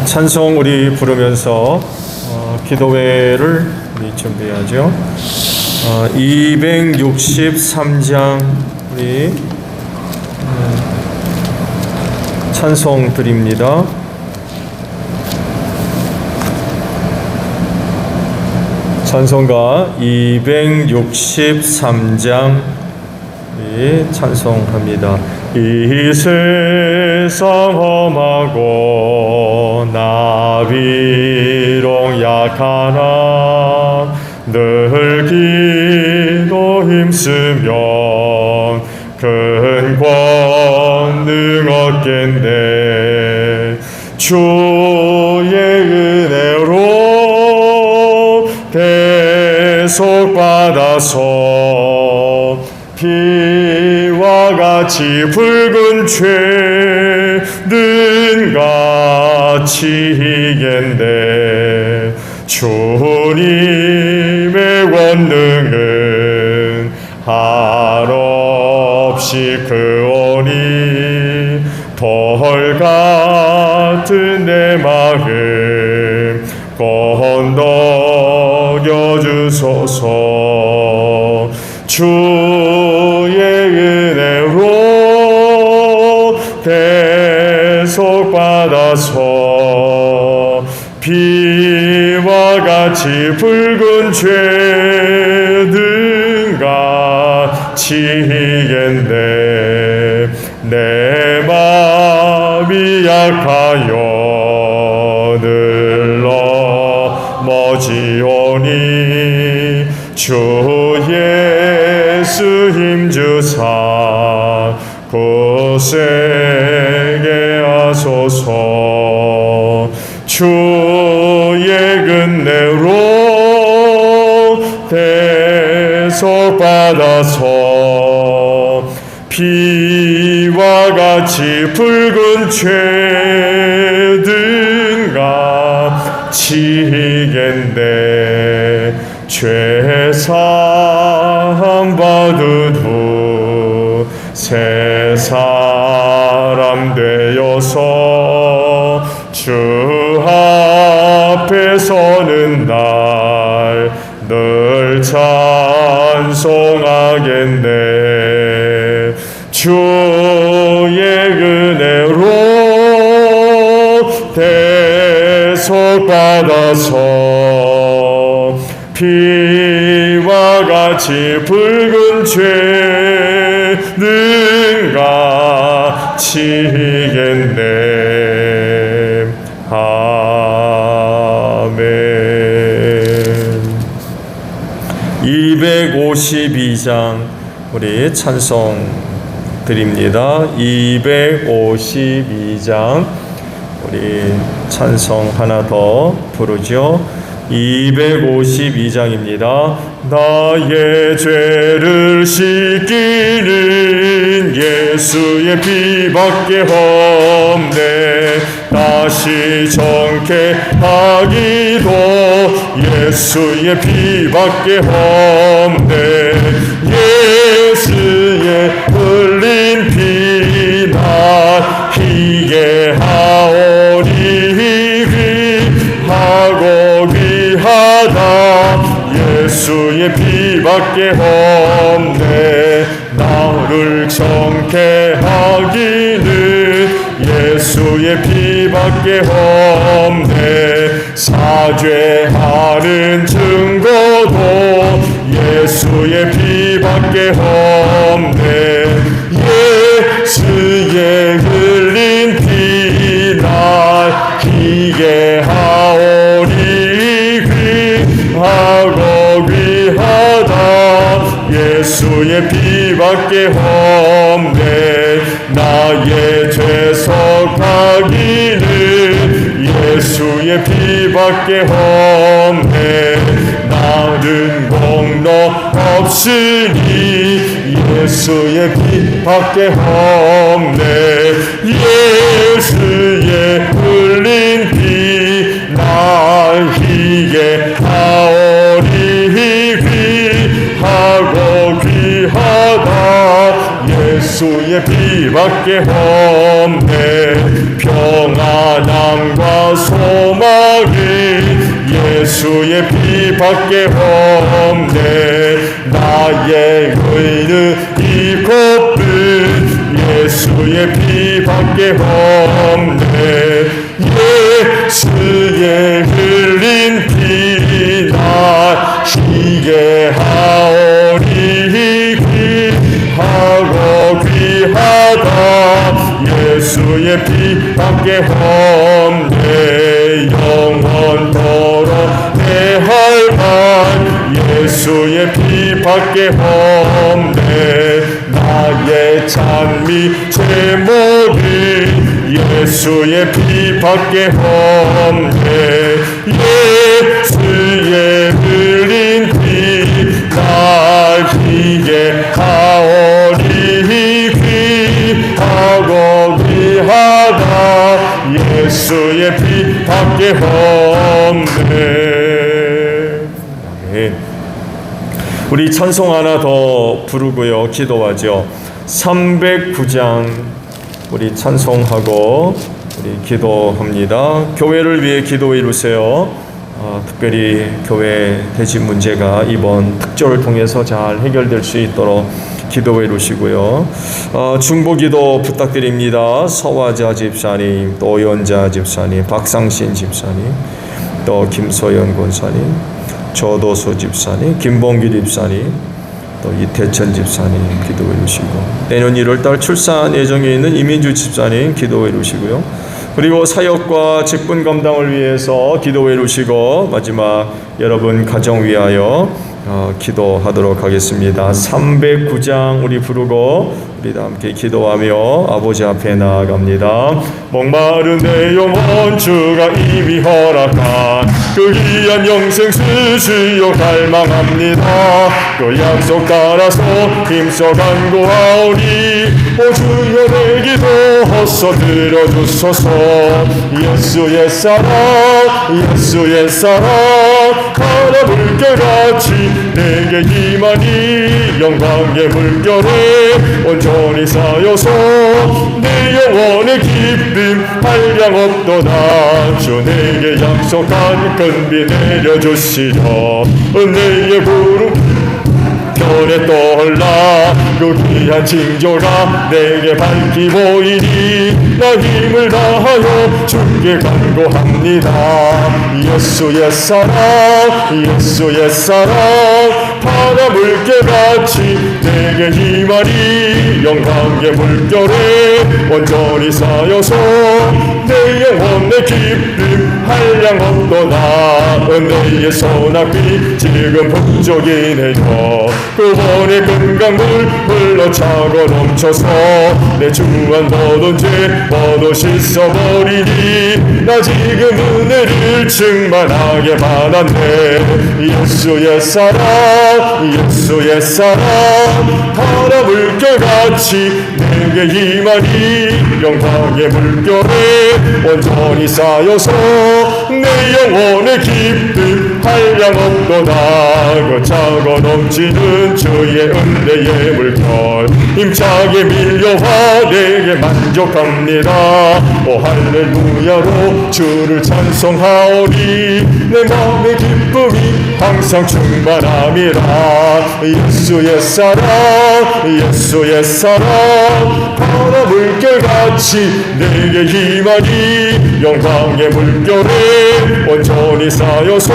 찬송 우리 부르면서 기도회를 우리 준비하죠. 263장 우리 찬송 드립니다. 찬송가 263장 찬송합니다. 이 세상 험하고 나 비록 약하나 늘 기도 힘쓰면 큰 권능 얻겠네. 주의 은혜로 대속받아서 피와 같이 붉은 죄는 같이 이겠네. 주님의 권능은 한없이 크오니 돌 같은 내 마음 건너겨 주소서. 주의 은혜로 대속받아서 피와 같이 붉은 죄는 같이 이겠네. 내 마음이 약하여 늘 넘어지오니 주 예수 힘주사 굳세게 하소서. 주의 은혜로 대속받아서 피와 같이 붉은 죄는 같이 이겠네. 죄사함 받은 후 새 사람 되어서 주 앞에 서는 날 늘 찬송하겠네. 주의 은혜로 대속받아서 피와 같이 붉은 죄는 같이 이겠네. 아멘. 252장 우리 찬송 드립니다. 252장 우리 찬송 하나 더 부르죠. 252장입니다. 나의 죄를 씻기는 예수의 피밖에 없네. 다시 정케 하기도 예수의 피밖에 없네. 예수의 흘린 피 나 희게 하오니 하고 귀하다. 예수의 피밖에 없네. 나를 정케 하기는 예수의 피밖에 없네. 사죄하는 증거도 예수의 피밖에 없네. 예수의 흘린 피 날 희게 하오니 귀하고 귀하다. 예수의 피밖에 없네. 나의 죄 속하기는 예수의 피밖에 없네. 나는 공로 없으니 예수의 피밖에 없네. 예수의 흘린 피 날 희게 하오니 귀하고 귀하다. 예수의 피밖에 없네. 평안 바람과 소망이 예수의 피밖에 없네. 나의 의는 이것뿐 예수의 피밖에 없네. 예수의 흘린 피 나 희게 하오니 귀하고 귀하다. 예수의 피밖에 없네. 영원토록 대할 만 예수의 피밖에 없네. 나의 찬미 제목이 예수의 피밖에 없네. 예수의 흘린 피 날 희게 하오니 귀하고 귀하다. 예수의 피밖에 없네. 아멘. 우리 찬송 하나 더 부르고요, 기도하죠. 309장 우리 찬송하고 우리 기도합니다. 교회를 위해 기도해 주세요. 특별히 교회 대집 문제가 이번 특조를 통해서 잘 해결될 수 있도록 기도해 주시고요. 중보기도 부탁드립니다. 서화자 집사님, 또 오연자 집사님, 박상신 집사님, 또 김소연 권사님, 조도수 집사님, 김봉기 집사님, 또 이태천 집사님 기도해 주시고, 내년 1월달 출산 예정에 있는 이민주 집사님 기도해 주시고요. 그리고 사역과 직분 감당을 위해서 기도해 주시고, 마지막 여러분 가정 위하여 기도하도록 하겠습니다. 309장 우리 부르고 우리 다 함께 기도하며 아버지 앞에 나아갑니다. 목마른 내 영혼 주가 이미 허락한 그 귀한 영생 수주여 갈망합니다. 그 약속 따라서 힘써 간구하오니 오 주여 내 기도 헛서 들어주소서. 예수의 사랑 예수의 사랑 바다 물결같이 내게 임하니 영광의 물결에 온전히 쌓여서 내 영혼의 기쁨 한량 없도다. 주 내게 약속한 큰 비 내려주시려 은혜의 구름 별에 떠올라 그 귀한 징조가 내게 밝히 보이니 나 힘을 다하여 주께 간구합니다. 예수의 사랑 예수의 사랑 바다 물결같이 내게 임하니 영광의 물결에 온전히 쌓여서 내 영혼의 기쁨 한량 없도다. 은혜의 소낙비 지금 북적이네요. 그 원의 금강물 흘러차고 넘쳐서 내 주한 모든 죄 모두 씻어버리니 나 지금 은혜를 충만하게 받았네. 예수의 사랑 예수의 사랑 바다 물결같이 내게 임하니 영광의 물결에 온전히 쌓여서 내 영혼의 기쁨 한량 없도다. 그 차고 넘치는 주의 은혜의 물결 힘차게 밀려와 내게 만족합니다. 오 할렐루야로 주를 찬송하오니 내 마음의 기쁨이 항상 충만함이라. 예수의 사랑 예수의 사랑 바다 물결같이 내게 임하니 영광의 물결에 온전히 쌓여서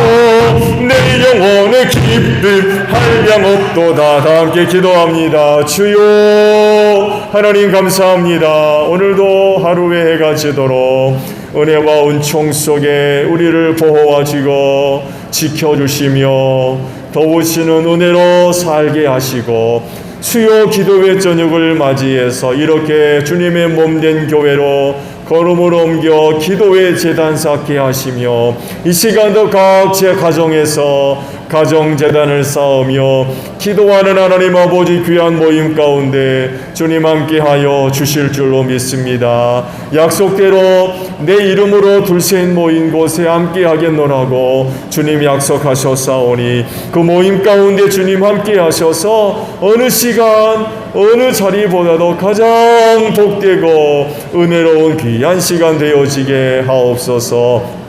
내 영혼의 기쁨 한량 없도다. 다 함께 기도합니다. 주여 하나님 감사합니다. 오늘도 하루의 해가 지도록 은혜와 은총 속에 우리를 보호하시고 지켜주시며 더우시는 은혜로 살게 하시고 수요 기도회 저녁을 맞이해서 이렇게 주님의 몸된 교회로 걸음을 옮겨 기도의 제단 쌓게 하시며 이 시간도 각 제 가정에서 가정재단을 쌓으며 기도하는 하나님 아버지 귀한 모임 가운데 주님 함께하여 주실 줄로 믿습니다. 약속대로 내 이름으로 둘셋 모인 곳에 함께하겠노라고 주님 약속하셨사오니 그 모임 가운데 주님 함께하셔서 어느 시간 어느 자리보다도 가장 복되고 은혜로운 귀한 시간 되어지게 하옵소서.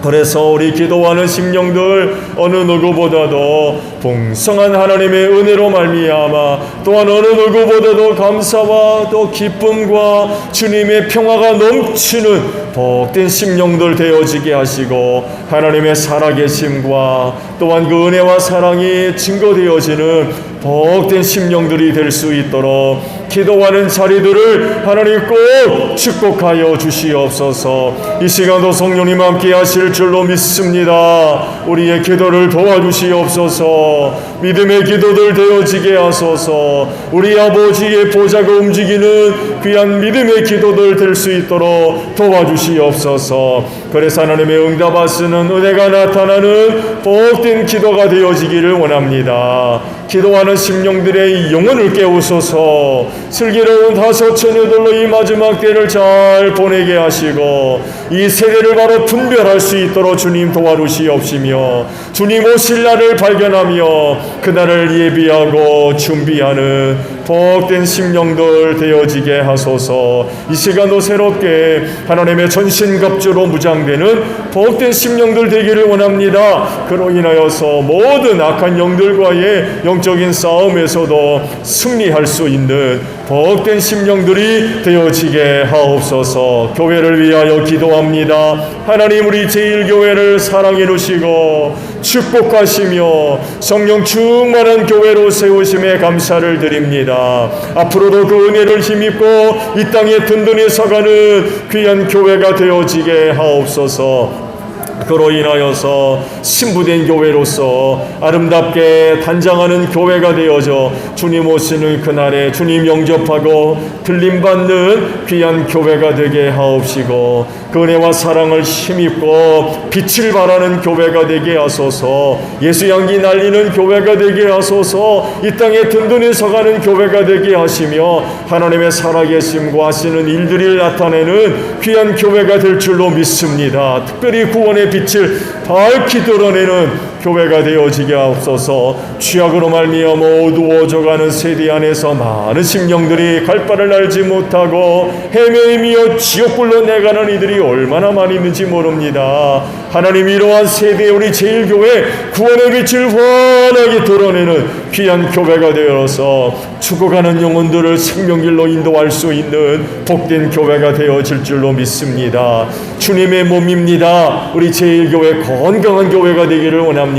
그래서 우리 기도하는 심령들 어느 누구보다도 풍성한 하나님의 은혜로 말미암아 또한 어느 누구보다도 감사와 또 기쁨과 주님의 평화가 넘치는 복된 심령들 되어지게 하시고 하나님의 살아계심과 또한 그 은혜와 사랑이 증거되어지는 복된 심령들이 될 수 있도록 기도하는 자리들을 하나님 꼭 축복하여 주시옵소서. 이 시간도 성령님 함께 하실 줄로 믿습니다. 우리의 기도를 도와주시옵소서. 믿음의 기도들 되어지게 하소서. 우리 아버지의 보좌가 움직이는 귀한 믿음의 기도들 될 수 있도록 도와주시옵소서. 그래서 하나님의 응답하시는 은혜가 나타나는 복된 기도가 되어지기를 원합니다. 기도하는 심령들의 영혼을 깨우소서. 슬기로운 다섯 처녀들로 이 마지막 때를 잘 보내게 하시고 이 세대를 바로 분별할 수 있도록 주님 도와주시옵시며 주님 오실 날을 발견하며 그날을 예비하고 준비하는 복된 심령들 되어지게 하소서. 이 시간도 새롭게 하나님의 전신갑주로 무장되는 복된 심령들 되기를 원합니다. 그로 인하여서 모든 악한 영들과의 영적인 싸움에서도 승리할 수 있는 복된 심령들이 되어지게 하옵소서. 교회를 위하여 기도합니다. 하나님 우리 제1교회를 사랑해 주시고 축복하시며 성령 충만한 교회로 세우심에 감사를 드립니다. 앞으로도 그 은혜를 힘입고 이 땅에 든든히 서가는 귀한 교회가 되어지게 하옵소서. 그로 인하여서 신부된 교회로서 아름답게 단장하는 교회가 되어져 주님 오시는 그날에 주님 영접하고 들림받는 귀한 교회가 되게 하옵시고 그 은혜와 사랑을 힘입고 빛을 발하는 교회가 되게 하소서. 예수 향기 날리는 교회가 되게 하소서. 이 땅에 든든히 서가는 교회가 되게 하시며 하나님의 살아계심과 하시는 일들을 나타내는 귀한 교회가 될 줄로 믿습니다. 특별히 구원의 빛을 밝히 드러내는 교회가 되어지게 하옵소서. 죄악으로 말미암아 어두워져가는 세대 안에서 많은 심령들이 갈 바를 알지 못하고 헤매이며 지옥불로 내가는 이들이 얼마나 많이 있는지 모릅니다. 하나님 이러한 세대에 우리 제1교회 구원의 빛을 환하게 드러내는 귀한 교회가 되어서 죽어가는 영혼들을 생명길로 인도할 수 있는 복된 교회가 되어질 줄로 믿습니다. 주님의 몸입니다. 우리 제1교회 건강한 교회가 되기를 원합니다.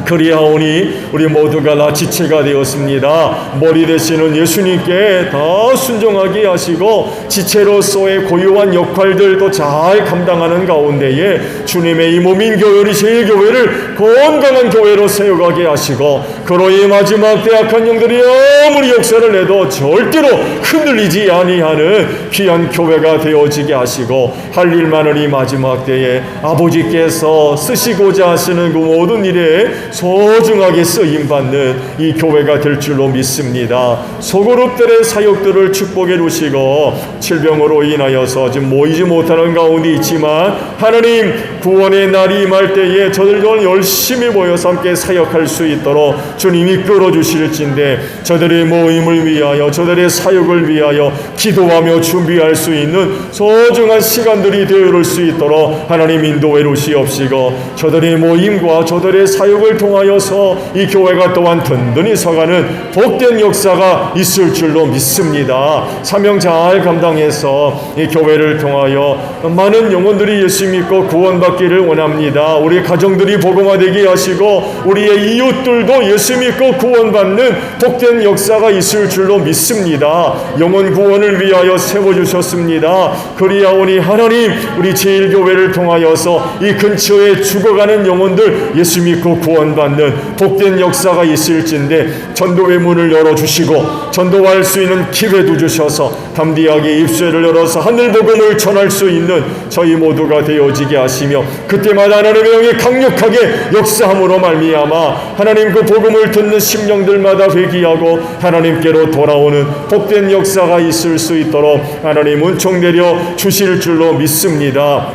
그리하오니 우리 모두가 다 지체가 되었습니다. 머리 되시는 예수님께 다 순종하게 하시고 지체로서의 고유한 역할들도 잘 감당하는 가운데에 주님의 이 몸인 교회 우리 제1교회를 건강한 교회로 세워가게 하시고 그로 이 마지막 때 악한 영들이 아무리 역사를 내도 절대로 흔들리지 아니하는 귀한 교회가 되어지게 하시고 할 일만을 이 마지막 때에 아버지께서 쓰시고자 하시는 그 모든 일에 소중하게 쓰임받는 이 교회가 될 줄로 믿습니다. 소그룹들의 사역들을 축복해 주시고 질병으로 인하여서 지금 모이지 못하는 가운데 있지만 하나님 구원의 날이 임할 때에 저들과 열심히 모여서 함께 사역할 수 있도록 주님이 끌어주실진데 저들의 모임을 위하여 저들의 사역을 위하여 기도하며 준비할 수 있는 소중한 시간들이 되어올 수 있도록 하나님 인도해 주시옵시고 저들의 모임과 저들의 사역을 통하여서 이 교회가 또한 든든히 서가는 복된 역사가 있을 줄로 믿습니다. 사명 잘 감당해서 이 교회를 통하여 많은 영혼들이 예수 믿고 구원받기를 원합니다. 우리 가정들이 복음화되게 하시고 우리의 이웃들도 예수 믿고 구원받는 복된 역사가 있을 줄로 믿습니다. 영혼 구원을 위하여 세워주셨습니다. 그리하오니 하나님 우리 제1교회를 통하여서 이 근처에 죽어가는 영혼들 예수 믿고 구원받는 복된 역사가 있을진데 전도의 문을 열어주시고 전도할 수 있는 기회도 주셔서 담대하게 입술을 열어서 하늘 복음을 전할 수 있는 저희 모두가 되어지게 하시며 그때마다 하나님의 영이 강력하게 역사함으로 말미암아 하나님 그 복음을 듣는 심령들마다 회개하고 하나님께로 돌아오는 복된 역사가 있을 수 있도록 하나님 은총 내려 주실 줄로 믿습니다.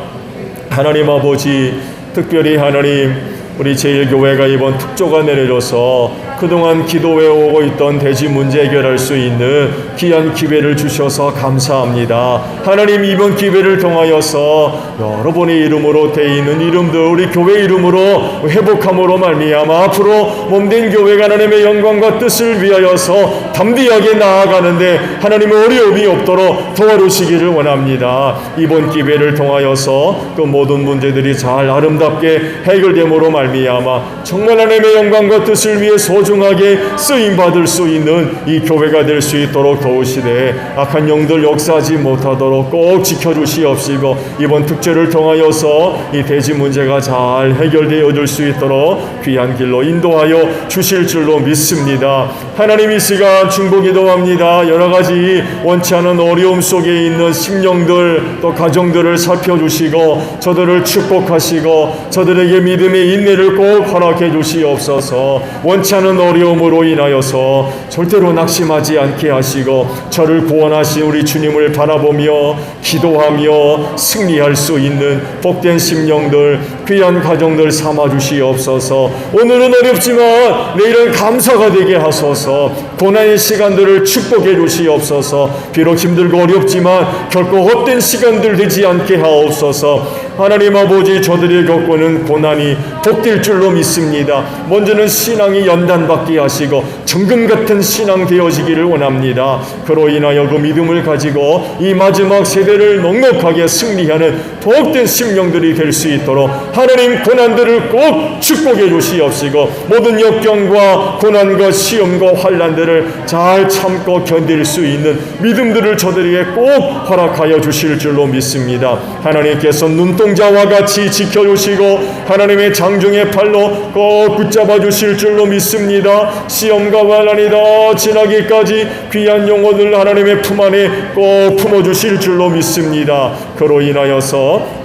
하나님 아버지, 특별히 하나님 우리 제1교회가 이번 특조가 내려져서 그동안 기도해 오고 있던 대지 문제 해결할 수 있는 귀한 기회를 주셔서 감사합니다. 하나님 이번 기회를 통하여서 여러분의 이름으로 되어 있는 이름들 우리 교회 이름으로 회복함으로 말미암아 앞으로 몸된 교회가 하나님의 영광과 뜻을 위하여서 담대하게 나아가는데 하나님의 어려움이 없도록 도와주시기를 원합니다. 이번 기회를 통하여서 그 모든 문제들이 잘 아름답게 해결됨으로 말미암아 정말 하나님의 영광과 뜻을 위해 소중하게 쓰임받을 수 있는 이 교회가 될 수 있도록 도우시되 악한 영들 역사하지 못하도록 꼭 지켜주시옵시고 이번 특제를 통하여서 이 대지 문제가 잘 해결되어 줄 수 있도록 귀한 길로 인도하여 주실 줄로 믿습니다. 하나님 이 시간 중보기도합니다. 여러 가지 원치 않은 어려움 속에 있는 심령들 또 가정들을 살펴주시고 저들을 축복하시고 저들에게 믿음의 인내를 꼭 허락해 주시옵소서. 원치 않은 어려움으로 인하여서 절대로 낙심하지 않게 하시고 저를 구원하신 우리 주님을 바라보며 기도하며 승리할 수 있는 복된 심령들 귀한 가정들 삼아 주시옵소서. 오늘은 어렵지만 내일은 감사가 되게 하소서. 고난의 시간들을 축복해 주시옵소서. 비록 힘들고 어렵지만 결코 헛된 시간들 되지 않게 하옵소서. 하나님 아버지 저들이 겪고는 고난이 복될 줄로 믿습니다. 먼저는 신앙이 연단받게 하시고 정금 같은 신앙 되어지기를 원합니다. 그로 인하여 그 믿음을 가지고 이 마지막 세대를 넉넉하게 승리하는 복된 심령들이 될 수 있도록 하나님 고난들을 꼭 축복해 주시옵시고 모든 역경과 고난과 시험과 환난들을 잘 참고 견딜 수 있는 믿음들을 저들에게 꼭 허락하여 주실 줄로 믿습니다. 하나님께서 눈동자와 같이 지켜주시고 하나님의 장중의 팔로 꼭 붙잡아 주실 줄로 믿습니다. 시험과 환난이 다 지나기까지 귀한 영혼을 하나님의 품 안에 꼭 품어주실 줄로 믿습니다. 그로 인하여서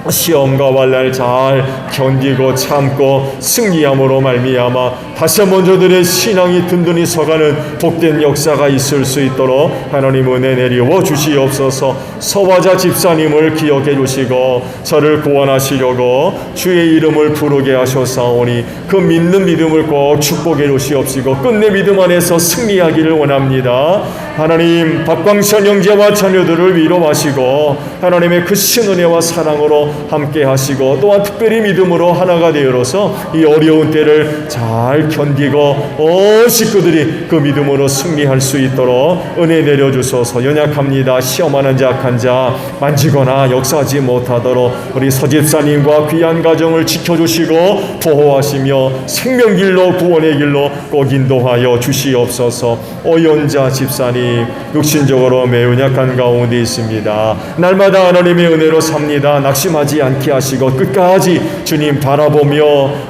시험과 환난을 잘 견디고 참고 승리함으로 말미암아 다시 한번 저들의 신앙이 든든히 서가는 복된 역사가 있을 수 있도록 하나님 은혜 내리워 주시옵소서. 서화자 집사님을 기억해 주시고 저를 구원하시려고 주의 이름을 부르게 하셨사오니 그 믿는 믿음을 꼭 축복해 주시옵시고 끝내 믿음 안에서 승리하기를 원합니다. 하나님 박광천 형제와 자녀들을 위로하시고 하나님의 그 신은혜와 사랑으로 함께 하시고 또한 특별히 믿음으로 하나가 되어서 이 어려운 때를 잘 견디고 온 식구들이 그 믿음으로 승리할 수 있도록 은혜 내려주소서. 연약합니다. 시험하는 자 약한 자 만지거나 역사하지 못하도록 우리 서집사님과 귀한 가정을 지켜주시고 보호하시며 생명길로 구원의 길로 꼭 인도하여 주시옵소서. 오연자 집사님 육신적으로 매우 약한 가운데 있습니다. 날마다 하나님의 은혜로 삽니다. 낙심하지 않게 하시고 끝까지 주님 바라보며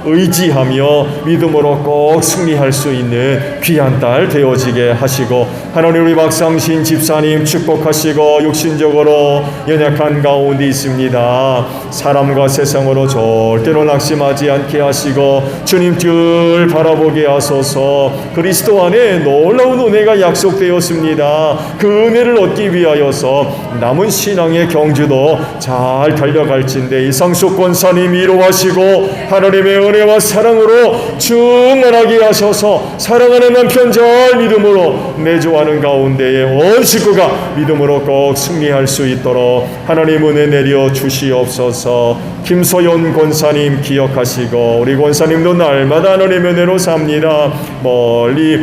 의지하며 믿음으로 꼭 승리할 수 있는 귀한 딸 되어지게 하시고 하나님 우리 박상신 집사님 축복하시고 육신적으로 연약한 가운데 있습니다. 사람과 세상으로 절대로 낙심하지 않게 하시고 주님 줄 바라보게 하소서. 그리스도 안에 놀라운 은혜가 약속되었습니다. 그 은혜를 얻기 위하여서 남은 신앙의 경주도 잘 달려갈진대 이상숙 권사님 위로하시고 하나님의 은혜와 사랑으로 충만하게 하셔서 사랑하는 남편 잘 믿음으로 내조하는 가운데에 온 식구가 믿음으로 꼭 승리할 수 있도록 하나님 은혜 내려 주시옵소서. 김소연 권사님 기억하시고 우리 권사님도 날마다 하나님의 은혜로 삽니다. 멀리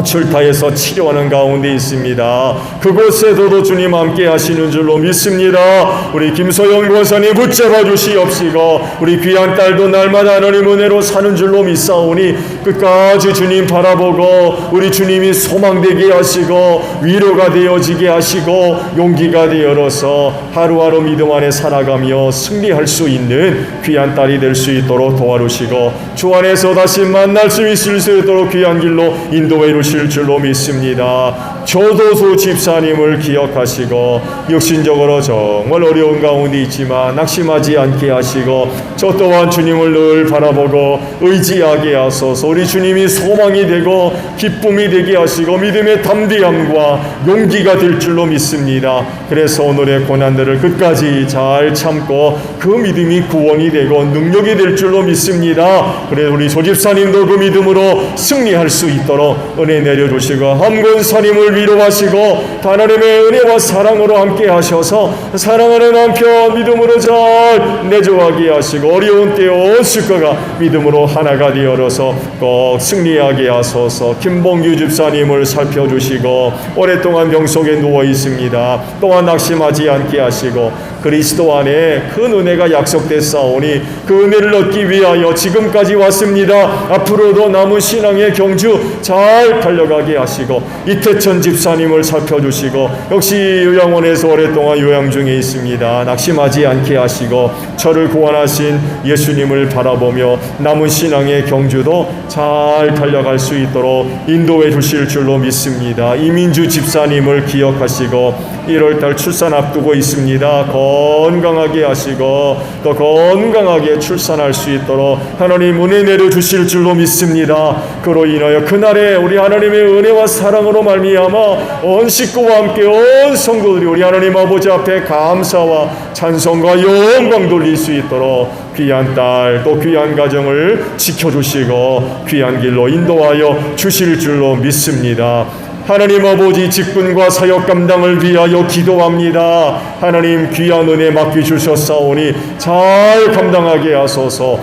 출타해서 치료하는 가운데 있습니다. 그곳에서도 주님 함께 하시는 줄로 믿습니다. 우리 김소영 권사님 붙잡아 주시옵시고 우리 귀한 딸도 날마다 하나님 은혜로 사는 줄로 믿사오니 끝까지 주님 바라보고 우리 주님이 소망되게 하시고 위로가 되어지게 하시고 용기가 되어서 하루하루 믿음 안에 살아가며 승리할 수 있는 귀한 딸이 될 수 있도록 도와주시고 주 안에서 다시 만날 수 있을 수 있도록 귀한 길로 인도해 놓으실 줄로 믿습니다. 조도수 집사님을 기억하시고 육신적으로 정말 어려운 가운데 있지만 낙심하지 않게 하시고 저 또한 주님을 늘 바라보고 의지하게 하소서. 우리 주님이 소망이 되고 기쁨이 되게 하시고 믿음의 담대함과 용기가 될 줄로 믿습니다. 그래서 오늘의 고난들을 끝까지 잘 참고 그 믿음이 구원이 되고 능력이 될 줄로 믿습니다. 그래서 우리 조집사님도 그 믿음으로 승리할 수 있도록 은혜 내려주시고 함권사님을 위로하시고 하나님의 은혜와 사랑으로 함께 하셔서 사랑하는 남편 믿음으로 잘 내조하게 하시고 어려운 때에 온 식구가 믿음으로 하나가 되어서 꼭 승리하게 하소서. 김봉규 집사님을 살펴주시고 오랫동안 병 속에 누워 있습니다. 또한 낙심하지 않게 하시고 그리스도 안에 큰 은혜가 약속됐사오니 그 은혜를 얻기 위하여 지금까지 왔습니다. 앞으로도 남은 신앙의 경주 잘 달려가게 하시고 이태천 집사님을 살펴주시고 역시 요양원에서 오랫동안 요양 중에 있습니다. 낙심하지 않게 하시고 저를 구원하신 예수님을 바라보며 남은 신앙의 경주도 잘 달려갈 수 있도록 인도해 주실 줄로 믿습니다. 이민주 집사님을 기억하시고 1월달 출산 앞두고 있습니다. 건강하게 하시고 또 건강하게 출산할 수 있도록 하나님 은혜 내려주실 줄로 믿습니다. 그로 인하여 그날에 우리 하나님의 은혜와 사랑으로 말미암아 온 식구와 함께 온 성도들이 우리 하나님 아버지 앞에 감사와 찬송과 영광 돌릴 수 있도록 귀한 딸 또 귀한 가정을 지켜주시고 귀한 길로 인도하여 주실 줄로 믿습니다. 하나님 아버지 직분과 사역 감당을 위하여 기도합니다. 하나님 귀한 은혜 맡기주셨사오니 잘 감당하게 하소서.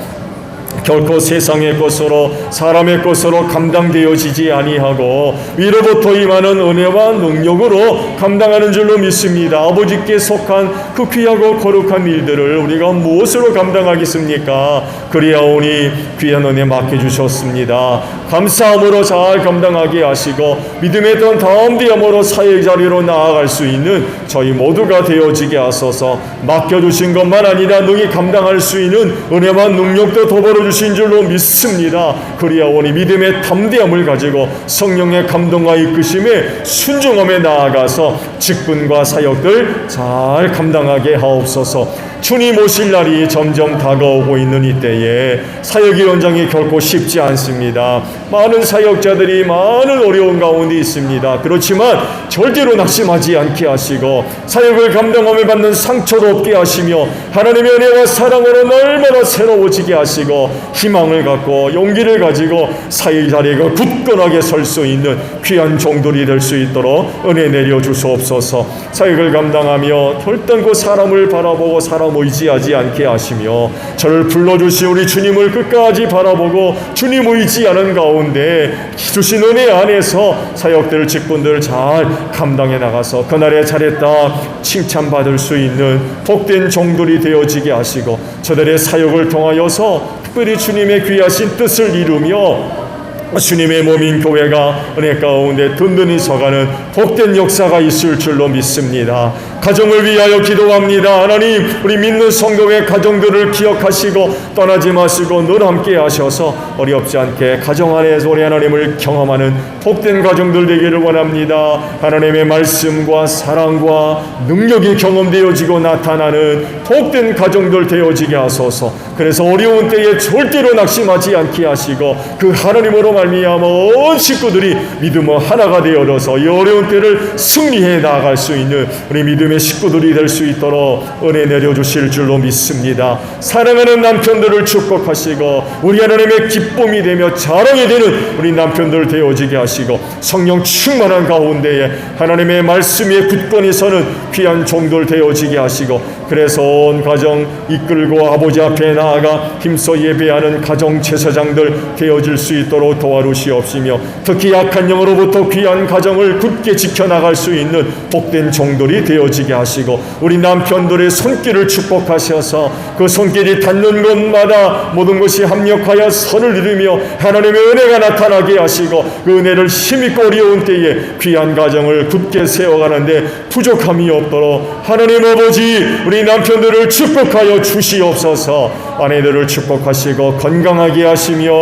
결코 세상의 것으로 사람의 것으로 감당되어지지 아니하고 위로부터 임하는 은혜와 능력으로 감당하는 줄로 믿습니다. 아버지께 속한 그 귀하고 거룩한 일들을 우리가 무엇으로 감당하겠습니까? 그리하오니 귀한 은혜 맡겨주셨습니다. 감사함으로 잘 감당하게 하시고 믿음의 던 담대함으로 사역 자리로 나아갈 수 있는 저희 모두가 되어지게 하소서. 맡겨주신 것만 아니라 능히 감당할 수 있는 은혜와 능력도 더불어 주신 줄로 믿습니다. 그리하오니 믿음의 담대함을 가지고 성령의 감동과 이끄심에 순종함에 나아가서 직분과 사역들 잘 감당하게 하옵소서. 주님 오실 날이 점점 다가오고 있는 이때에 사역의 현장이 결코 쉽지 않습니다. 많은 사역자들이 많은 어려운 가운데 있습니다. 그렇지만 절대로 낙심하지 않게 하시고 사역을 감당함에 받는 상처도 없게 하시며 하나님의 은혜와 사랑으로 날마다 새로워지게 하시고 희망을 갖고 용기를 가지고 사역 자리에 굳건하게 설 수 있는 귀한 종들이 될 수 있도록 은혜 내려 주시옵소서. 사역을 감당하며 결단코 사람을 바라보고 사람 의지하지 않게 하시며 저를 불러주신 우리 주님을 끝까지 바라보고 주님 의지하는 가운데 주신 은혜 안에서 사역들 직분들 잘 감당해 나가서 그날에 잘했다 칭찬받을 수 있는 복된 종들이 되어지게 하시고 저들의 사역을 통하여서 특별히 주님의 귀하신 뜻을 이루며 주님의 몸인 교회가 은혜 가운데 든든히 서가는 복된 역사가 있을 줄로 믿습니다. 가정을 위하여 기도합니다. 하나님 우리 믿는 성도의 가정들을 기억하시고 떠나지 마시고 늘 함께 하셔서 어렵지 않게 가정 안에서 우리 하나님을 경험하는 복된 가정들 되기를 원합니다. 하나님의 말씀과 사랑과 능력이 경험되어지고 나타나는 복된 가정들 되어지게 하소서. 그래서 어려운 때에 절대로 낙심하지 않게 하시고 그 하나님으로 말미암아 온 식구들이 믿음의 하나가 되어서 이 어려운 때를 승리해 나아갈 수 있는 우리 믿음의 식구들이 될 수 있도록 은혜 내려주실 줄로 믿습니다. 사랑하는 남편들을 축복하시고 우리 하나님의 기쁨이 되며 자랑이 되는 우리 남편들 되어지게 하시고 성령 충만한 가운데에 하나님의 말씀에 굳건히 서는 귀한 종들 되어지게 하시고 그래서 온 가정 이끌고 아버지 앞에 나아가 힘써 예배하는 가정 제사장들 되어질 수 있도록 도와주시옵시며 특히 약한 영으로부터 귀한 가정을 굳게 지켜나갈 수 있는 복된 종들이 되어지게 하시고 우리 남편들의 손길을 축복하셔서 그 손길이 닿는 곳마다 모든 것이 합력하여 선을 이루며 하나님의 은혜가 나타나게 하시고 그 은혜를 힘있고 어려운 때에 귀한 가정을 굳게 세워가는데 부족함이 없도록 하나님 아버지 우리 남편들을 축복하여 주시옵소서. 아내들을 축복하시고 건강하게 하시며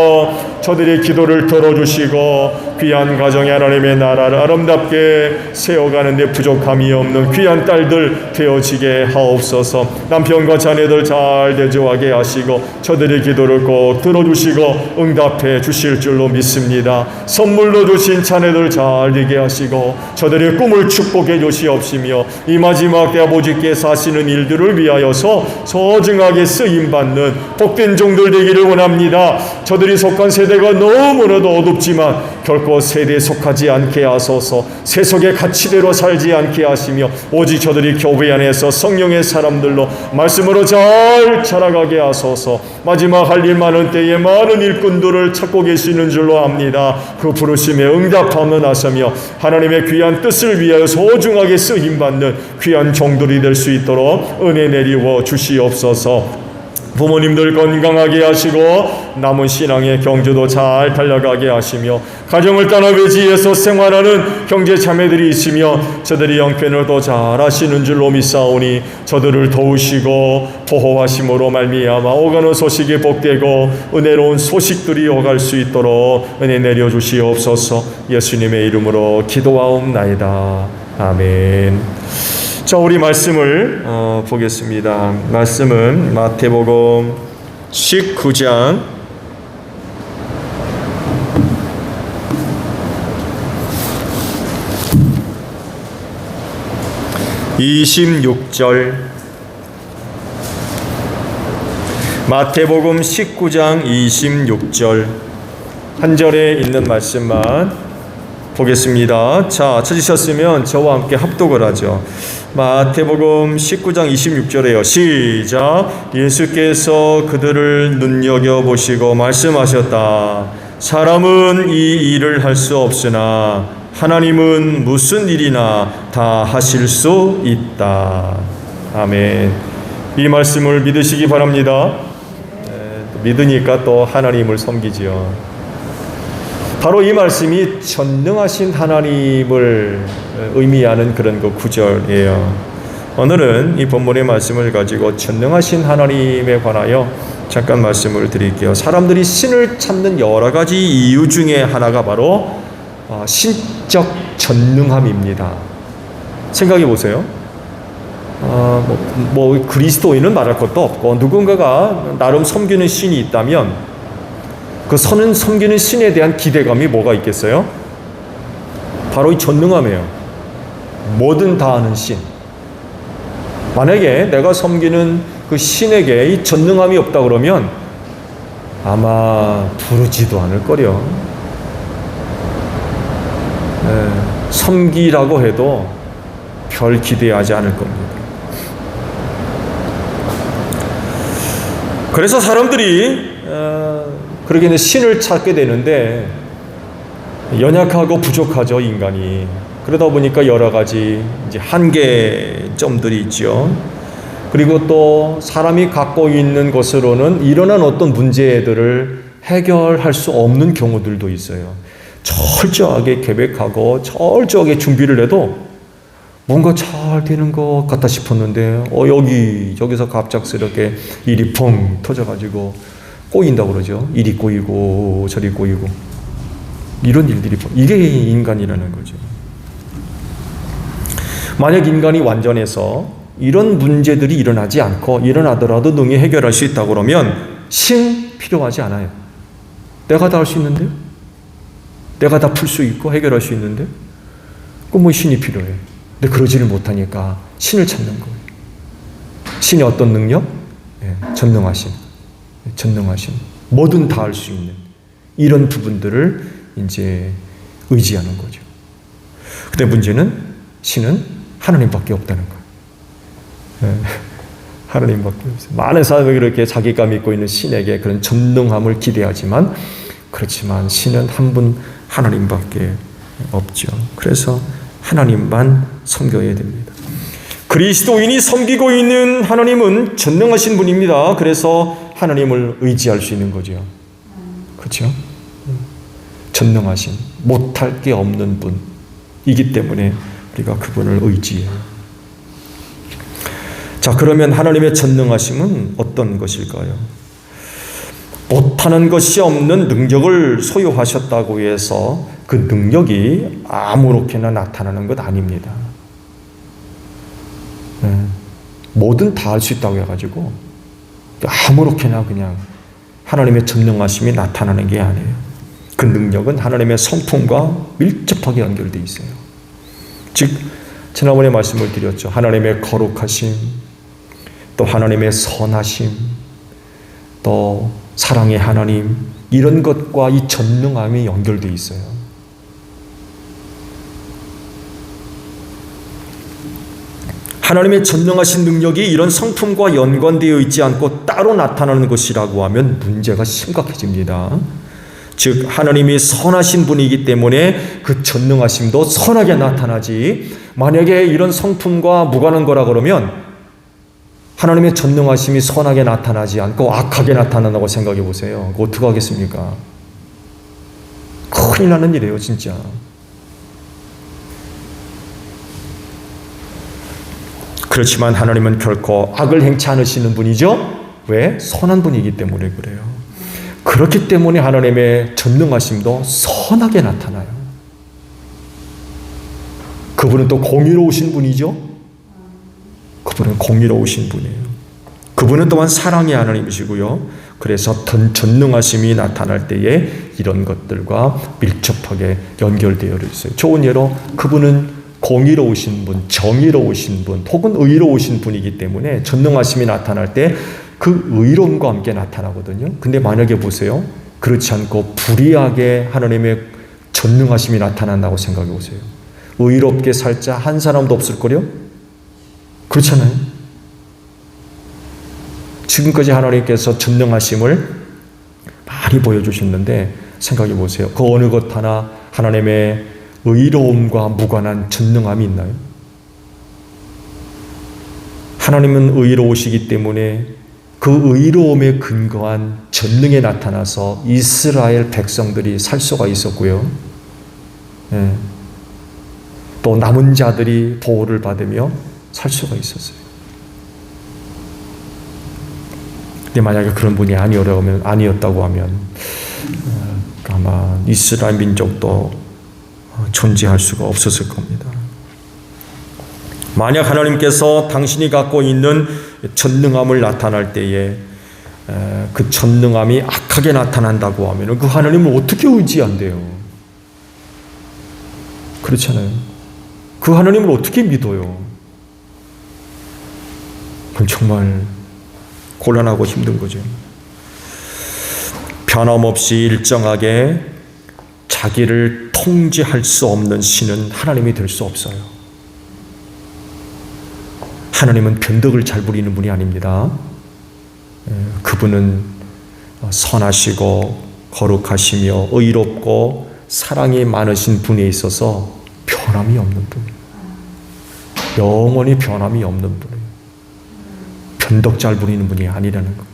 저들의 기도를 들어주시고 귀한 가정의 하나님의 나라를 아름답게 세워가는 데 부족함이 없는 귀한 딸들 되어지게 하옵소서. 남편과 자녀들 잘 대조하게 하시고 저들의 기도를 꼭 들어주시고 응답해 주실 줄로 믿습니다. 선물로 주신 자녀들 잘 되게 하시고 저들의 꿈을 축복해 주시옵시며 이 마지막 때 아버지께서 하시는 일들을 위하여서 소중하게 쓰임받는 복된 종들 되기를 원합니다. 저들이 속한 세대가 너무나도 어둡지만 결코 세대에 속하지 않게 하소서. 세속의 가치대로 살지 않게 하시며 오직 저들이 교회 안에서 성령의 사람들로 말씀으로 잘 자라가게 하소서. 마지막 할 일 많은 때에 많은 일꾼들을 찾고 계시는 줄로 압니다. 그 부르심에 응답하며 나서며 하나님의 귀한 뜻을 위하여 소중하게 쓰임받는 귀한 종들이 될 수 있도록 은혜 내리워 주시옵소서. 부모님들 건강하게 하시고 남은 신앙의 경주도 잘 달려가게 하시며 가정을 떠나 외지에서 생활하는 형제 자매들이 있으며 저들이 형편을 더 잘 하시는 줄로 믿사오니 저들을 도우시고 보호하심으로 말미암아 오가는 소식이 복되고 은혜로운 소식들이 오갈 수 있도록 은혜 내려주시옵소서. 예수님의 이름으로 기도하옵나이다. 아멘. 자, 우리 말씀을 보겠습니다. 말씀은 마태복음 19장 26절, 마태복음 19장 26절 한 절에 있는 말씀만 보겠습니다. 자, 찾으셨으면 저와 함께 합독을 하죠. 마태복음 19장 26절에요. 시작. 예수께서 그들을 눈여겨보시고 말씀하셨다. 사람은 이 일을 할 수 없으나 하나님은 무슨 일이나 다 하실 수 있다. 아멘. 이 말씀을 믿으시기 바랍니다. 믿으니까 또 하나님을 섬기지요. 바로 이 말씀이 전능하신 하나님을 의미하는 그런 그 구절이에요. 오늘은 이 본문의 말씀을 가지고 전능하신 하나님에 관하여 잠깐 말씀을 드릴게요. 사람들이 신을 찾는 여러 가지 이유 중에 하나가 바로 신적 전능함입니다. 생각해 보세요. 그리스도인은 말할 것도 없고 누군가가 나름 섬기는 신이 있다면 그 선은 섬기는 신에 대한 기대감이 뭐가 있겠어요? 바로 이 전능함이에요. 뭐든 다 아는 신. 만약에 내가 섬기는 그 신에게 이 전능함이 없다 그러면 아마 부르지도 않을 거려. 섬기라고 해도 별 기대하지 않을 겁니다. 그래서 사람들이 그러기는 신을 찾게 되는데 연약하고 부족하죠, 인간이. 그러다 보니까 여러 가지 이제 한계점들이 있죠. 그리고 또 사람이 갖고 있는 것으로는 일어난 어떤 문제들을 해결할 수 없는 경우들도 있어요. 철저하게 계획하고 철저하게 준비를 해도 뭔가 잘 되는 것 같다 싶었는데 여기저기서 갑작스럽게 일이 펑 터져가지고 꼬인다고 그러죠. 이리 꼬이고 저리 꼬이고 이런 일들이 이게 인간이라는 거죠. 만약 인간이 완전해서 이런 문제들이 일어나지 않고 일어나더라도 능히 해결할 수 있다고 그러면 신 필요하지 않아요. 내가 다 할 수 있는데, 내가 다 풀 수 있고 해결할 수 있는데 그럼 뭐 신이 필요해. 근데 그러지를 못하니까 신을 찾는 거예요. 신이 어떤 능력? 전능하신. 뭐든 다 할 수 있는 이런 부분들을 이제 의지하는 거죠. 근데 문제는 신은 하나님밖에 없다는 거예요. 하나님밖에 없어요. 많은 사람이 그렇게 자기가 믿고 있는 신에게 그런 전능함을 기대하지만 그렇지만 신은 한 분 하나님밖에 없죠. 그래서 하나님만 섬겨야 됩니다. 그리스도인이 섬기고 있는 하나님은 전능하신 분입니다. 그래서 하나님을 의지할 수 있는 거죠. 그렇죠? 전능하신, 못할 게 없는 분이기 때문에 우리가 그분을 의지해요. 자, 그러면 하나님의 전능하심은 어떤 것일까요? 못하는 것이 없는 능력을 소유하셨다고 해서 그 능력이 아무렇게나 나타나는 것 아닙니다. 뭐든 다 할 수 있다고 해가지고 아무렇게나 그냥 하나님의 전능하심이 나타나는 게 아니에요. 그 능력은 하나님의 성품과 밀접하게 연결되어 있어요. 즉 지난번에 말씀을 드렸죠. 하나님의 거룩하심, 또 하나님의 선하심, 또 사랑의 하나님, 이런 것과 이 전능함이 연결되어 있어요. 하나님의 전능하신 능력이 이런 성품과 연관되어 있지 않고 따로 나타나는 것이라고 하면 문제가 심각해집니다. 즉 하나님이 선하신 분이기 때문에 그 전능하심도 선하게 나타나지, 만약에 이런 성품과 무관한 거라 그러면 하나님의 전능하심이 선하게 나타나지 않고 악하게 나타난다고 생각해 보세요. 그거 어떻게 하겠습니까? 큰일 나는 일이에요, 진짜. 그렇지만 하나님은 결코 악을 행치 않으시는 분이죠. 왜? 선한 분이기 때문에 그래요. 그렇기 때문에 하나님의 전능하심도 선하게 나타나요. 그분은 또 공의로우신 분이죠. 그분은 공의로우신 분이에요. 그분은 또한 사랑의 하나님이시고요. 그래서 전능하심이 나타날 때에 이런 것들과 밀접하게 연결되어 있어요. 좋은 예로 그분은 공의로우신 분, 정의로우신 분, 혹은 의로우신 분이기 때문에 전능하심이 나타날 때 그 의로움과 함께 나타나거든요. 근데 만약에 보세요. 그렇지 않고 불의하게 하나님의 전능하심이 나타난다고 생각해 보세요. 의롭게 살자 한 사람도 없을 거요? 그렇잖아요. 지금까지 하나님께서 전능하심을 많이 보여주셨는데 생각해 보세요. 그 어느 것 하나 하나님의 의로움과 무관한 전능함이 있나요? 하나님은 의로우시기 때문에 그 의로움에 근거한 전능에 나타나서 이스라엘 백성들이 살 수가 있었고요. 또 남은 자들이 보호를 받으며 살 수가 있었어요. 근데 만약에 그런 분이 아니었다고 하면 아마 이스라엘 민족도 존재할 수가 없었을 겁니다. 만약 하나님께서 당신이 갖고 있는 전능함을 나타날 때에 그 전능함이 악하게 나타난다고 하면 그 하나님을 어떻게 의지한대요? 그렇잖아요. 그 하나님을 어떻게 믿어요? 그럼 정말 곤란하고 힘든 거죠. 변함없이 일정하게 자기를 통제할 수 없는 신은 하나님이 될 수 없어요. 하나님은 변덕을 잘 부리는 분이 아닙니다. 그분은 선하시고 거룩하시며 의롭고 사랑이 많으신 분에 있어서 변함이 없는 분, 영원히 변함이 없는 분이에요. 변덕 잘 부리는 분이 아니라는 것.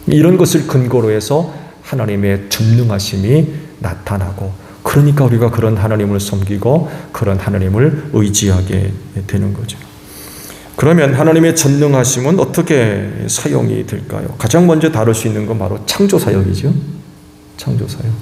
이런 것을 근거로 해서 하나님의 전능하심이 나타나고, 그러니까 우리가 그런 하나님을 섬기고 그런 하나님을 의지하게 되는 거죠. 그러면 하나님의 전능하심은 어떻게 사용이 될까요? 가장 먼저 다룰 수 있는 건 바로 창조사역이죠. 창조사역.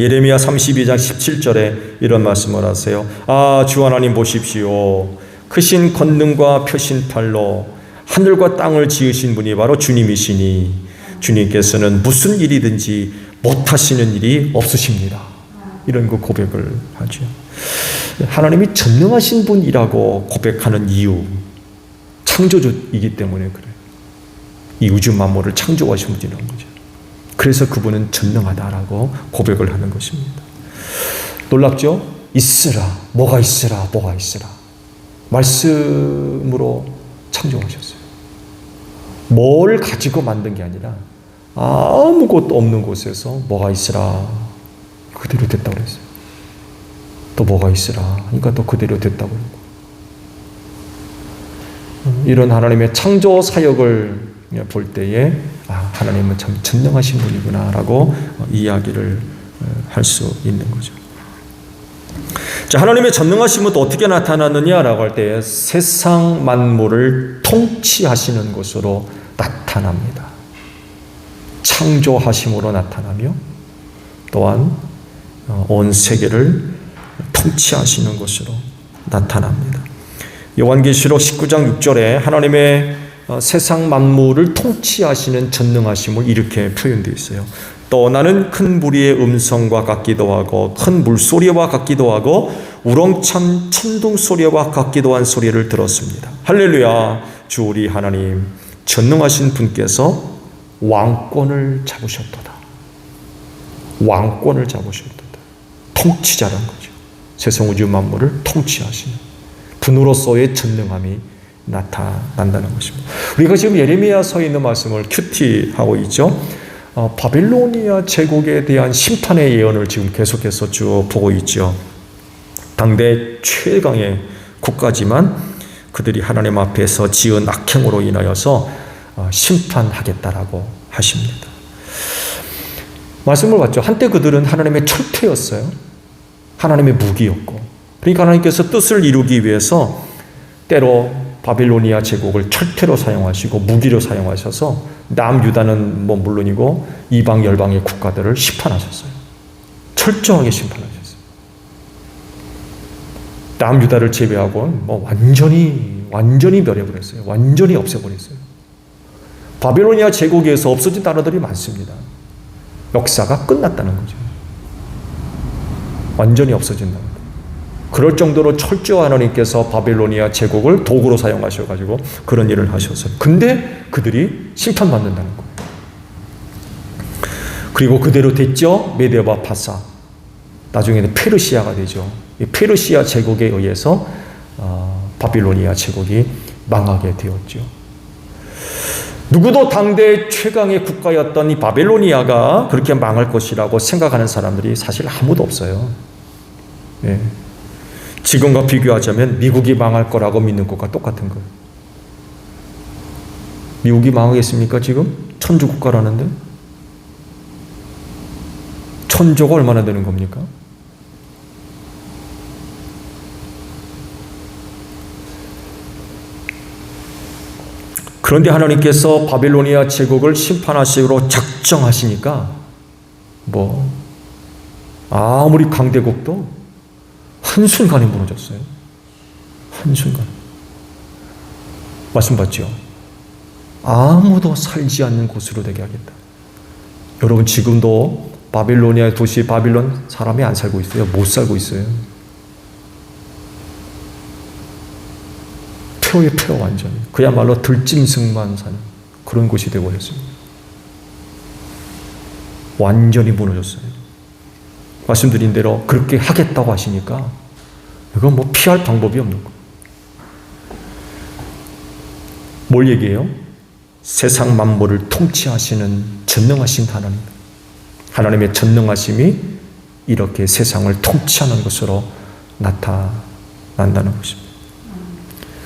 예레미야 32장 17절에 이런 말씀을 하세요. 아, 주 하나님 보십시오. 크신 권능과 펴신 팔로 하늘과 땅을 지으신 분이 바로 주님이시니 주님께서는 무슨 일이든지 못하시는 일이 없으십니다. 이런 그 고백을 하죠. 하나님이 전능하신 분이라고 고백하는 이유, 창조주이기 때문에 그래요. 이 우주 만물을 창조하신 분이라는 거죠. 그래서 그분은 전능하다라고 고백을 하는 것입니다. 놀랍죠? 있으라, 뭐가 있으라, 뭐가 있으라. 말씀으로 창조하셨어요. 뭘 가지고 만든 게 아니라 아무것도 없는 곳에서 뭐가 있으라, 그대로 됐다고 그랬어요. 또 뭐가 있으라, 그러니까 또 그대로 됐다고 그러고. 이런 하나님의 창조 사역을 볼 때에 하나님은 참 전능하신 분이구나 라고 이야기를 할 수 있는 거죠. 자, 하나님의 전능하심은 또 어떻게 나타나느냐라고 할 때 세상 만물을 통치하시는 것으로 나타납니다. 창조하심으로 나타나며 또한 온 세계를 통치하시는 것으로 나타납니다. 요한계시록 19장 6절에 하나님의 세상 만물을 통치하시는 전능하심을 이렇게 표현되어 있어요. 또 나는 큰 무리의 음성과 같기도 하고 큰 물소리와 같기도 하고 우렁찬 천둥 소리와 같기도 한 소리를 들었습니다. 할렐루야. 주 우리 하나님 전능하신 분께서 왕권을 잡으셨도다. 왕권을 잡으셨도다. 통치자란 거죠. 세상 우주 만물을 통치하시는 분으로서의 전능함이 나타난다는 것입니다. 우리가 지금 예레미야서에 있는 말씀을 큐티하고 있죠. 바빌로니아 제국에 대한 심판의 예언을 지금 계속해서 쭉 보고 있죠. 당대 최강의 국가지만 그들이 하나님 앞에서 지은 악행으로 인하여서 심판하겠다라고 하십니다. 말씀을 봤죠. 한때 그들은 하나님의 철퇴였어요. 하나님의 무기였고, 그러니까 하나님께서 뜻을 이루기 위해서 때로 바빌로니아 제국을 철퇴로 사용하시고 무기로 사용하셔서 남유다는 물론이고 이방 열방의 국가들을 심판하셨어요. 철저하게 심판하셨어요. 남유다를 제외하고 완전히 멸해버렸어요. 완전히 없애버렸어요. 바빌로니아 제국에서 없어진 나라들이 많습니다. 역사가 끝났다는 거죠. 완전히 없어진 나라. 그럴 정도로 철저한 하나님께서 바빌로니아 제국을 도구로 사용하셔가지고 그런 일을 하셨어요. 근데 그들이 심판받는다는 거예요. 그리고 그대로 됐죠. 메데와 파사. 나중에는 페르시아가 되죠. 이 페르시아 제국에 의해서 바빌로니아 제국이 망하게 되었죠. 누구도 당대 최강의 국가였던 이 바빌로니아가 그렇게 망할 것이라고 생각하는 사람들이 사실 아무도 없어요. 네. 지금과 비교하자면 미국이 망할 거라고 믿는 것과 똑같은 거예요. 미국이 망하겠습니까 지금? 천주국가라는데? 천조가 얼마나 되는 겁니까? 그런데 하나님께서 바빌로니아 제국을 심판하시기로 작정하시니까 아무리 강대국도 한순간에 무너졌어요. 한순간. 말씀 받죠? 아무도 살지 않는 곳으로 되게 하겠다. 여러분 지금도 바빌로니아 도시 바빌론 사람이 안 살고 있어요. 못 살고 있어요. 폐허의 폐허 완전히. 그야말로 들짐승만 사는 그런 곳이 되어버렸습니다. 완전히 무너졌어요. 말씀드린 대로 그렇게 하겠다고 하시니까 이건 피할 방법이 없는 거예요. 뭘 얘기해요? 세상 만물을 통치하시는 전능하신 하나님. 하나님의 전능하심이 이렇게 세상을 통치하는 것으로 나타난다는 것입니다.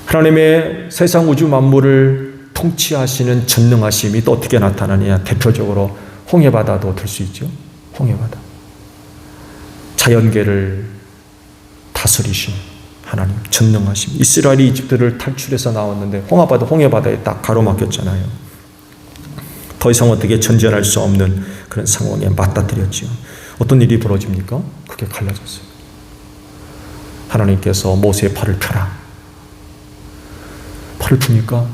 하나님의 세상 우주 만물을 통치하시는 전능하심이 또 어떻게 나타나느냐. 대표적으로 홍해바다도 들 수 있죠. 홍해바다. 자연계를 다스리신 하나님, 전능하심. 이스라엘이 이집트를 탈출해서 나왔는데 홍해바다에 딱 가로막혔잖아요. 더 이상 어떻게 전전할 수 없는 그런 상황에 맞닥뜨렸지요. 어떤 일이 벌어집니까? 그게 갈라졌어요. 하나님께서 모세의 팔을 펴라. 팔을 푸니까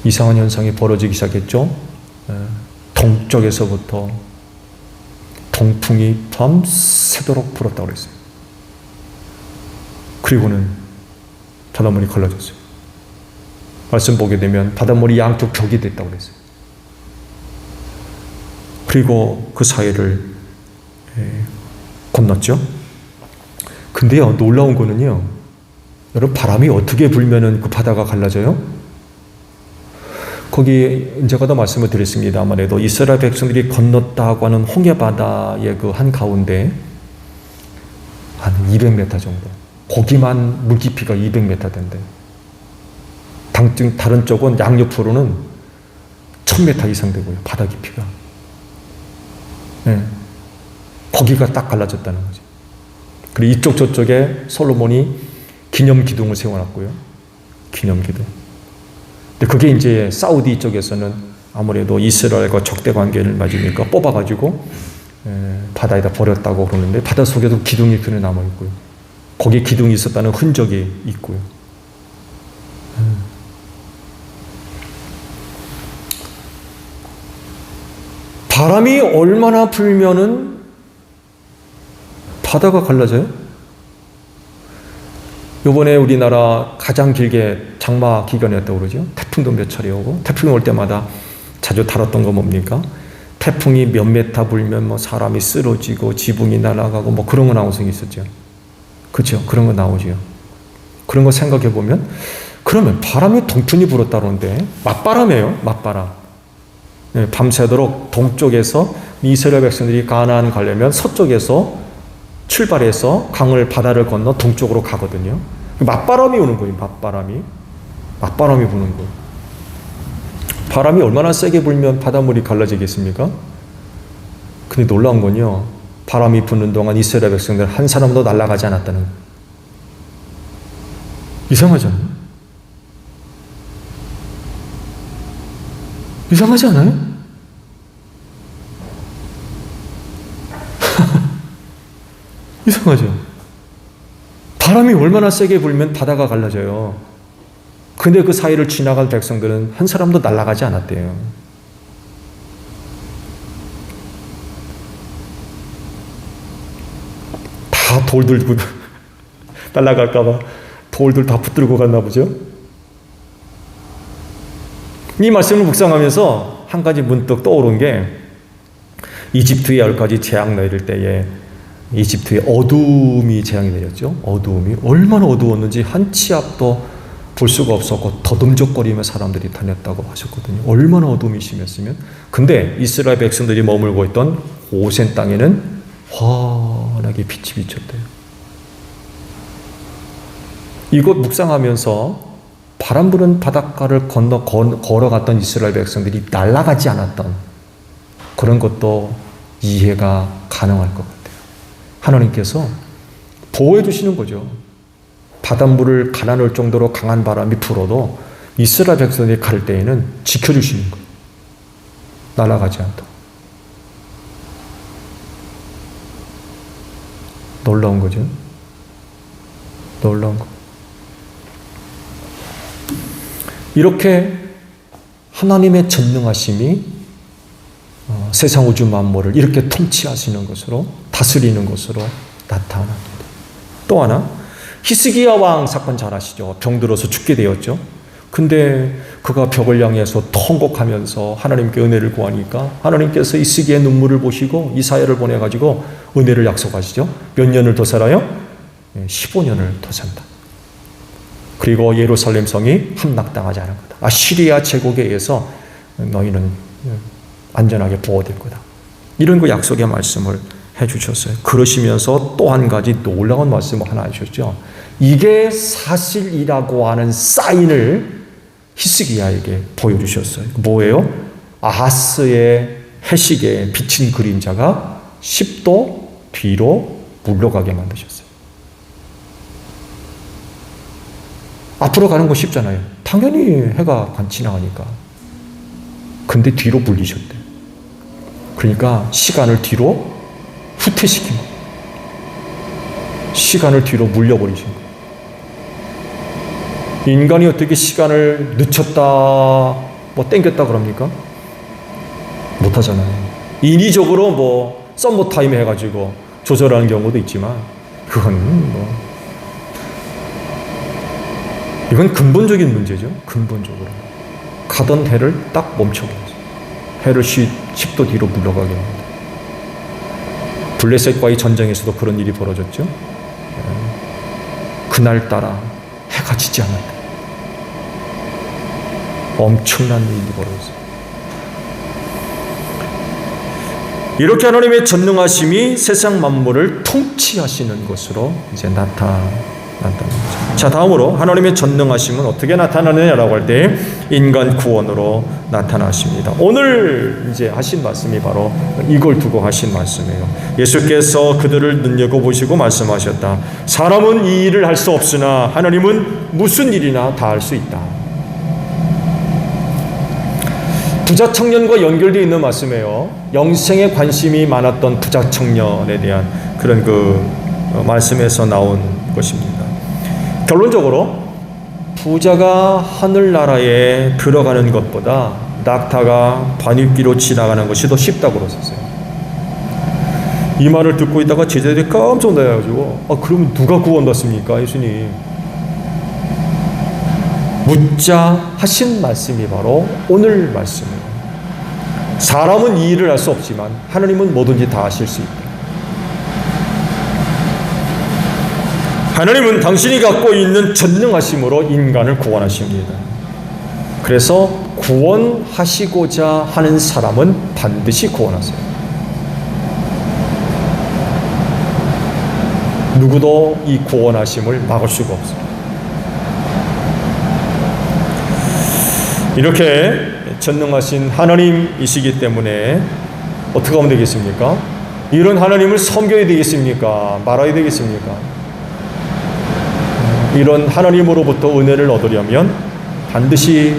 이상한 현상이 벌어지기 시작했죠. 동쪽에서부터 동풍이 밤새도록 불었다고 그랬어요. 그리고는 바닷물이 갈라졌어요. 말씀 보게 되면 바닷물이 양쪽 벽이 됐다고 그랬어요. 그리고 그 사이를 건넜죠. 근데요, 놀라운 거는요, 여러분 바람이 어떻게 불면은 그 바다가 갈라져요? 거기 제가도 말씀을 드렸습니다만에도 이스라엘 백성들이 건넜다고 하는 홍해바다의 그 한가운데 한 200m 정도. 거기만 물깊이가 200m 된대. 다른 쪽은 양옆으로는 1000m 이상 되고요. 바다 깊이가. 네. 거기가 딱 갈라졌다는 거죠. 그리고 이쪽 저쪽에 솔로몬이 기념 기둥을 세워놨고요. 기념 기둥. 근데 그게 이제 사우디 쪽에서는 아무래도 이스라엘과 적대 관계를 맺으니까 뽑아가지고 바다에다 버렸다고 그러는데 바다 속에도 기둥이 그래 남아 있고요. 거기에 기둥이 있었다는 흔적이 있고요. 바람이 얼마나 불면은 바다가 갈라져요? 요번에 우리나라 가장 길게 장마 기간이었다고 그러죠. 태풍도 몇 차례 오고, 태풍이 올 때마다 자주 다뤘던 거 뭡니까? 태풍이 몇 메타 불면 뭐 사람이 쓰러지고 지붕이 날아가고 뭐 그런 거 나온 적이 있었죠. 그렇죠? 그런 거 나오죠. 그런 거 생각해 보면, 그러면 바람이 동tun이 불었다는데 맞바람이에요. 맞바람. 네, 밤새도록 동쪽에서 이스라엘 백성들이 가나안 가려면 서쪽에서 출발해서 강을 바다를 건너 동쪽으로 가거든요. 맞바람이 오는 거예요. 맞바람이 부는 거예요. 바람이 얼마나 세게 불면 바닷물이 갈라지겠습니까? 근데 놀라운 건요, 바람이 부는 동안 이스라엘 백성들 한 사람도 날아가지 않았다는 거예요. 이상하잖아요. 이상하지 않아요? 이상하죠? 바람이 얼마나 세게 불면 바다가 갈라져요. 근데 그 사이를 지나갈 백성들은 한 사람도 날아가지 않았대요. 다 돌들 날아갈까봐 돌들 다 붙들고 갔나 보죠? 이 말씀을 묵상하면서 한 가지 문득 떠오른 게, 이집트에 10가지 재앙 내릴 때에 이집트에 어두움이 재앙이 내렸죠. 어두움이 얼마나 어두웠는지 한 치 앞도 볼 수가 없었고 더듬적거리며 사람들이 다녔다고 하셨거든요. 얼마나 어두움이 심했으면. 근데 이스라엘 백성들이 머물고 있던 고센 땅에는 환하게 빛이 비쳤대요. 이곳 묵상하면서 바람 부는 바닷가를 건너 걸어갔던 이스라엘 백성들이 날아가지 않았던 그런 것도 이해가 가능할 것 같아요. 하나님께서 보호해 주시는 거죠. 바닷물을 가라앉을 정도로 강한 바람이 불어도 이스라엘 백성들이 갈 때에는 지켜주시는 거예요. 날아가지 않도록. 놀라운 거죠. 놀라운 거. 이렇게 하나님의 전능하심이 세상 우주 만물을 이렇게 통치하시는 것으로, 다스리는 것으로 나타납니다. 또 하나, 히스기야 왕 사건 잘 아시죠? 병들어서 죽게 되었죠. 근데 그가 벽을 향해서 통곡하면서 하나님께 은혜를 구하니까 하나님께서 히스기야의 눈물을 보시고 이사야를 보내가지고 은혜를 약속하시죠. 몇 년을 더 살아요? 15년을 더 산다. 그리고 예루살렘 성이 함락당하지 않을 거다. 아시리아 제국에 의해서 너희는 안전하게 보호될 거다. 이런 그 약속의 말씀을 해주셨어요. 그러시면서 또 한 가지 놀라운 말씀을 하나 해주셨죠. 이게 사실이라고 하는 사인을 히스기야에게 보여주셨어요. 뭐예요? 아하스의 해식에 비친 그림자가 10도 뒤로 물러가게 만드셨어요. 앞으로 가는 거 쉽잖아요. 당연히 해가 지나가니까. 근데 뒤로 물리셨대. 그러니까 시간을 뒤로 후퇴시킨 거예요. 시간을 뒤로 물려버리신 거예요. 인간이 어떻게 시간을 늦췄다, 뭐 땡겼다 그럽니까? 못하잖아요. 인위적으로 뭐 썸머 타임 해가지고 조절하는 경우도 있지만, 그건 뭐 이건 근본적인 문제죠. 근본적으로 가던 해를 딱 멈춰버렸어요. 해를 10도 뒤로 물러가게 합니다. 블레셋과의 전쟁에서도 그런 일이 벌어졌죠. 그날따라 해가 지지 않았다. 엄청난 일이 벌어졌어요. 이렇게 하나님의 전능하심이 세상 만물을 통치하시는 것으로 이제 나타납니다. 자, 다음으로 하나님의 전능하심은 어떻게 나타나느냐라고 할 때 인간 구원으로 나타나십니다. 오늘 이제 하신 말씀이 바로 이걸 두고 하신 말씀이에요. 예수께서 그들을 눈여겨보시고 말씀하셨다. 사람은 이 일을 할 수 없으나 하나님은 무슨 일이나 다 할 수 있다. 부자 청년과 연결되어 있는 말씀이에요. 영생에 관심이 많았던 부자 청년에 대한 그런 말씀에서 나온 것입니다. 결론적으로 부자가 하늘나라에 들어가는 것보다 낙타가 반입기로 지나가는 것이 더 쉽다고 그러셨어요. 이 말을 듣고 있다가 제자들이 깜짝 놀라가지고 그러면 누가 구원받습니까? 예수님. 묻자 하신 말씀이 바로 오늘 말씀이에요. 사람은 이 일을 할 수 없지만 하나님은 뭐든지 다 하실 수 있다. 하나님은 당신이 갖고 있는 전능하심으로 인간을 구원하십니다. 그래서 구원하시고자 하는 사람은 반드시 구원하세요. 누구도 이 구원하심을 막을 수가 없어요. 이렇게 전능하신 하나님이시기 때문에 어떻게 하면 되겠습니까? 이런 하나님을 섬겨야 되겠습니까? 말아야 되겠습니까? 이런 하나님으로부터 은혜를 얻으려면 반드시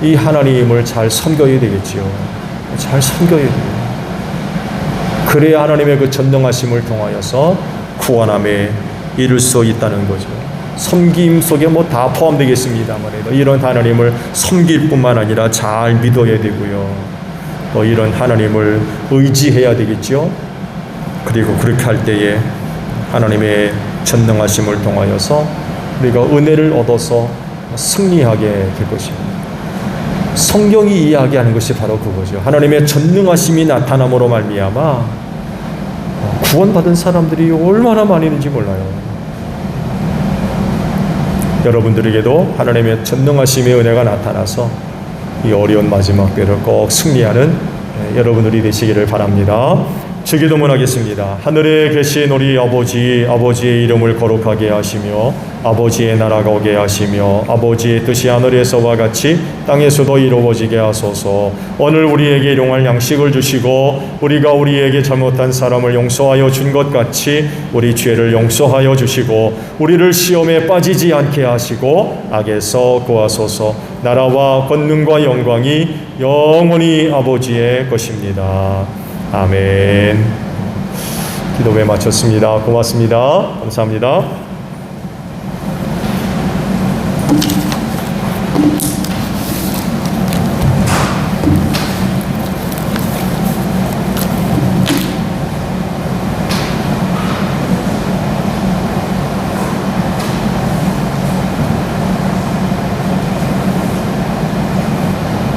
이 하나님을 잘 섬겨야 되겠지요. 잘 섬겨야 돼요. 그래야 하나님의 그 전능하심을 통하여서 구원함에 이룰 수 있다는 거죠. 섬김 속에 다 포함되겠습니다만 이런 하나님을 섬길 뿐만 아니라 잘 믿어야 되고요. 또 이런 하나님을 의지해야 되겠죠. 그리고 그렇게 할 때에 하나님의 전능하심을 통하여서 우리가 은혜를 얻어서 승리하게 될 것입니다. 성경이 이야기하는 것이 바로 그거죠. 하나님의 전능하심이 나타남으로 말미암아 구원받은 사람들이 얼마나 많이 있는지 몰라요. 여러분들에게도 하나님의 전능하심의 은혜가 나타나서 이 어려운 마지막 때를 꼭 승리하는 여러분들이 되시기를 바랍니다. 주기도문 하겠습니다. 하늘에 계신 우리 아버지, 아버지의 이름을 거룩하게 하시며 아버지의 나라가 오게 하시며 아버지의 뜻이 하늘에서와 같이 땅에서도 이루어지게 하소서. 오늘 우리에게 일용할 양식을 주시고 우리가 우리에게 잘못한 사람을 용서하여 준 것 같이 우리 죄를 용서하여 주시고 우리를 시험에 빠지지 않게 하시고 악에서 구하소서. 나라와 권능과 영광이 영원히 아버지의 것입니다. 아멘. 기도회 마쳤습니다. 고맙습니다. 감사합니다.